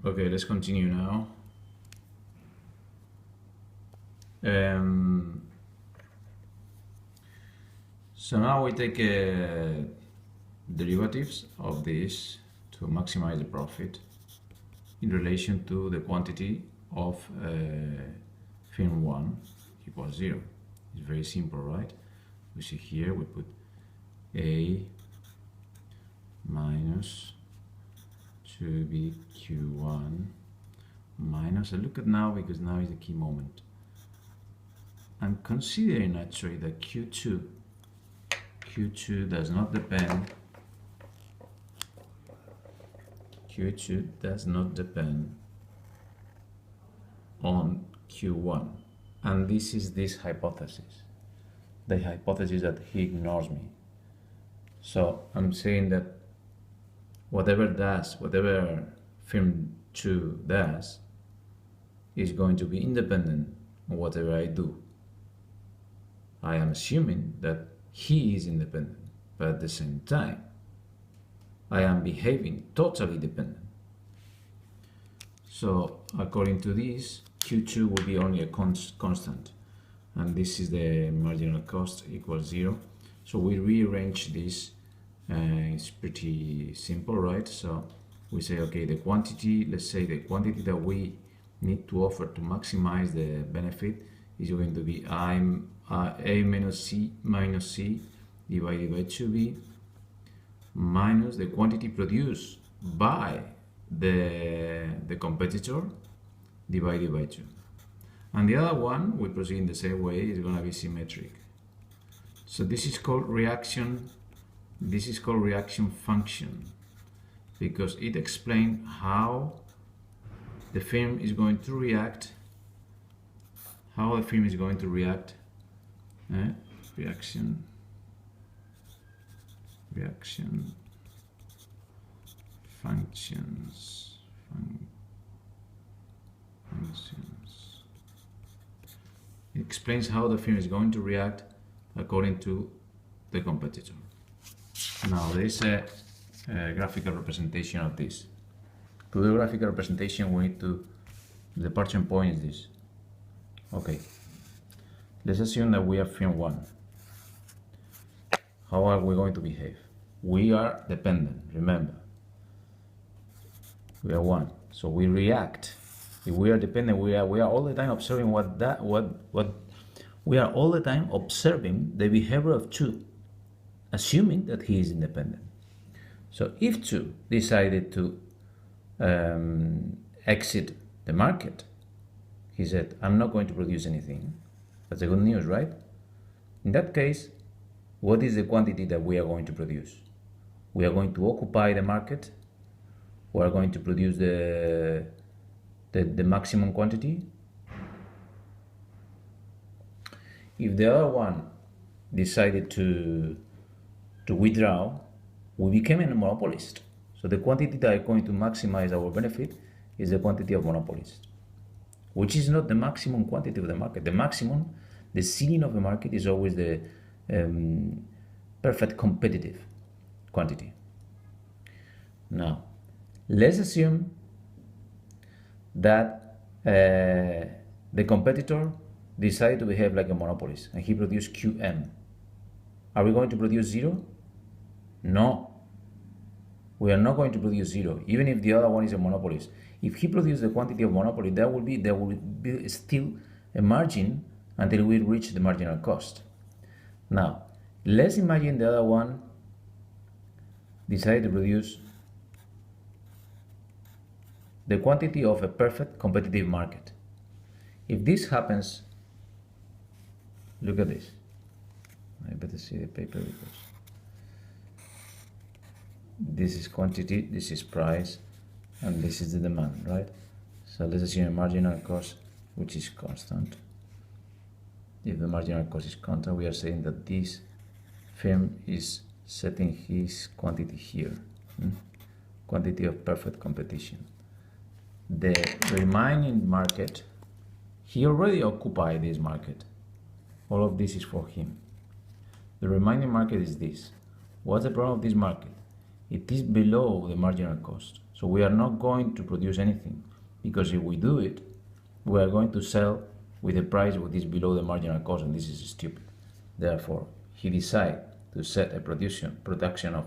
Okay, let's continue now. So now we take derivatives of this to maximize the profit in relation to the quantity of film 1 equals 0. It's very simple, right? We see here we put A minus 2BQ1 minus, look at now because now is the key moment. I'm considering actually that Q2 does not depend on Q1, and this is this hypothesis, the hypothesis that he ignores me. So I'm saying that whatever film 2 does is going to be independent of whatever I do. I am assuming that he is independent, but at the same time I am behaving totally dependent. So according to this, Q2 will be only a constant, and this is the marginal cost equals 0. So we rearrange this. It's pretty simple, right? So we say, okay, the quantity, let's say the quantity that we need to offer to maximize the benefit is going to be A minus C divided by 2B minus the quantity produced by the competitor divided by 2. And the other one, we proceed in the same way, is going to be symmetric. So this is called reaction. This is called reaction function because it explains how the film is going to react. Reaction functions. It explains how the film is going to react according to the competitor. Now there is a graphical representation of this. To do graphical representation, we need to, the departure point is this. Okay, let's assume that we have film 1. How are we going to behave? We are dependent, remember. We are 1, so we react. If we are dependent, we are all the time observing we are all the time observing the behavior of 2, assuming that he is independent. So if 2 decided to exit the market, he said, I'm not going to produce anything. That's a good news, right? In that case, what is the quantity that we are going to produce? We are going to occupy the market. We are going to produce the maximum quantity. If the other one decided to withdraw, we became a monopolist. So the quantity that is going to maximize our benefit is the quantity of monopolist, which is not the maximum quantity of the market. The maximum, the ceiling of the market is always the perfect competitive quantity. Now, let's assume that the competitor decided to behave like a monopolist and he produced QM. Are we going to produce 0? No. We are not going to produce 0, even if the other one is a monopolist. If he produces the quantity of monopoly, there will be still a margin until we reach the marginal cost. Now, let's imagine the other one decided to produce the quantity of a perfect competitive market. If this happens, look at this. I better see the paper because this is quantity, this is price, and this is the demand, right? So let's assume a marginal cost which is constant. If the marginal cost is constant, we are saying that this firm is setting his quantity here, quantity of perfect competition. The remaining market, he already occupied this market. All of this is for him. The remaining market is this. What's the problem of this market? It is below the marginal cost. So we are not going to produce anything, because if we do it, we are going to sell with a price which is below the marginal cost, and this is stupid. Therefore, he decided to set a production of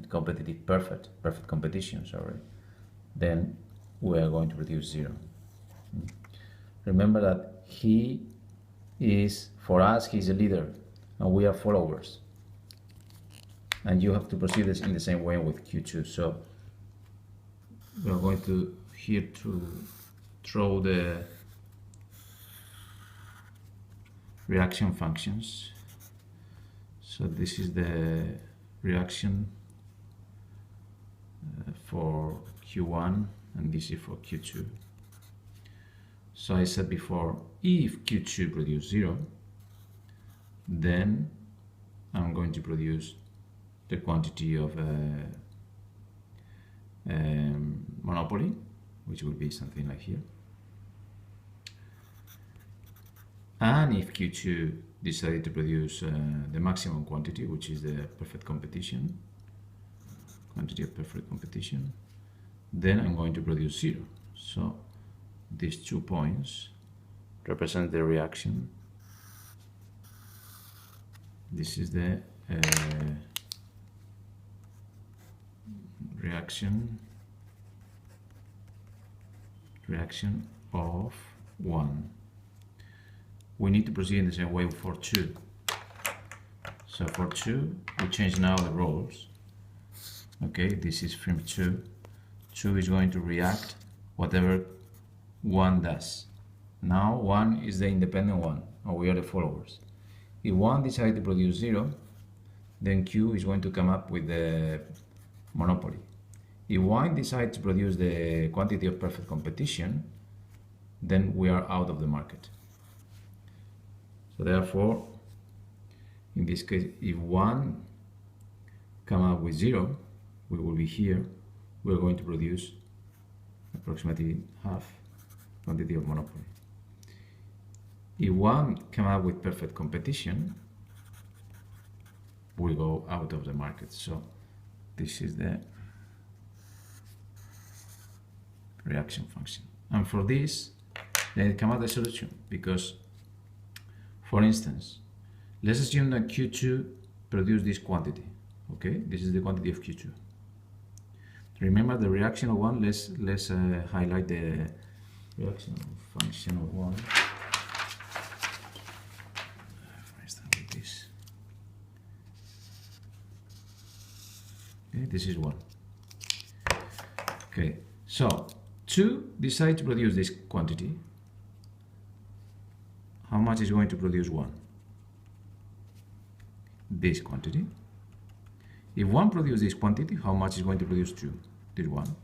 competitive perfect competition, then we are going to produce 0. Remember that he is, for us, he's a leader and we are followers, and you have to proceed in the same way with Q2. So we are going to here to throw the reaction functions. So this is the reaction for Q1 and this is for Q2. So I said before, if Q2 produces 0, then I'm going to produce the quantity of monopoly, which will be something like here. And if Q2 decided to produce the maximum quantity, which is the perfect competition, quantity of perfect competition, then I'm going to produce 0. So these 2 points represent the reaction. This is the reaction of 1. We need to proceed in the same way for 2. So for 2, we change now the roles. Okay, this is from 2. 2 is going to react whatever 1 does. Now 1 is the independent one, and we are the followers. If 1 decides to produce 0, then Q is going to come up with the monopoly. If 1 decides to produce the quantity of perfect competition, then we are out of the market. So therefore, in this case, if 1 come up with 0, we will be here. We are going to produce approximately half quantity of monopoly. If 1 come up with perfect competition, we go out of the market. So this is the reaction function. And for this, then come out the solution, because, for instance, let's assume that Q2 produce this quantity. Okay, this is the quantity of Q2. Remember the reaction of 1. Let's highlight the reaction function of 1. For instance, like this. Okay, this is 1. Okay, so 2 decides to produce this quantity. How much is going to produce 1? This quantity. If 1 produces this quantity, how much is going to produce 2? This 1.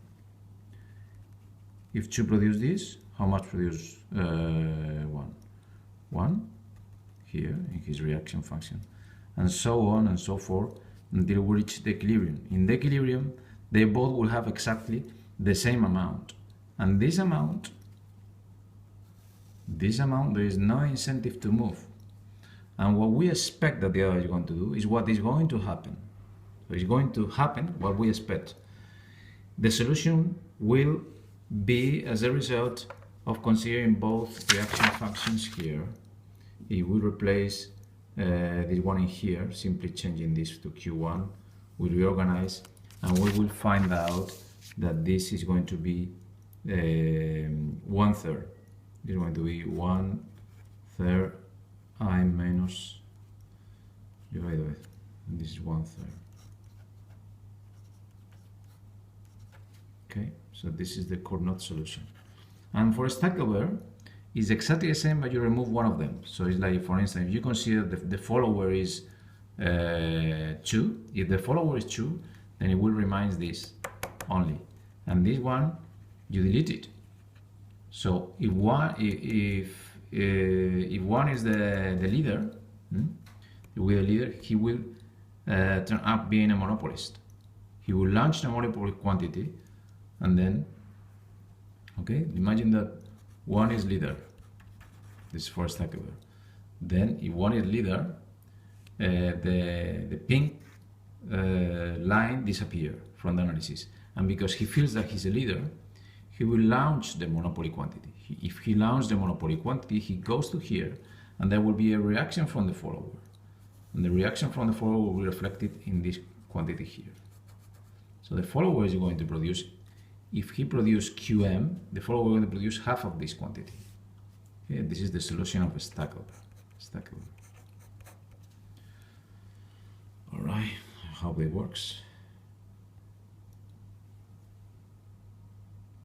If 2 produce this, how much produce 1? 1 here in his reaction function, and so on and so forth until we reach the equilibrium. In the equilibrium, they both will have exactly the same amount, and this amount, there is no incentive to move. And what we expect that the other is going to do is what is going to happen. So it's going to happen what we expect. The solution will be as a result of considering both reaction functions here. If we replace this one in here, simply changing this to Q1, we reorganize, and we will find out that this is going to be 1/3. This is going to be 1/3 I minus divided by, and this is 1/3. Okay, so this is the Cournot solution. And for Stackelberg, it's exactly the same, but you remove one of them. So it's like, for instance, if you consider the follower is 2, if the follower is 2, then it will remain this only. And this one, you delete it. So if one is the leader, he will turn up being a monopolist. He will launch the monopoly quantity, and then, okay, imagine that 1 is leader. This is for Stackelberg. Then, if 1 is leader, the pink line disappears from the analysis, And because he feels that he's a leader, he will launch the monopoly quantity. If he launches the monopoly quantity, he goes to here, and there will be a reaction from the follower. And the reaction from the follower will be reflected in this quantity here. So the follower is going to produce, if he produces QM, the follower is going to produce half of this quantity. Okay, this is the solution of a stackable. All right, I hope it works.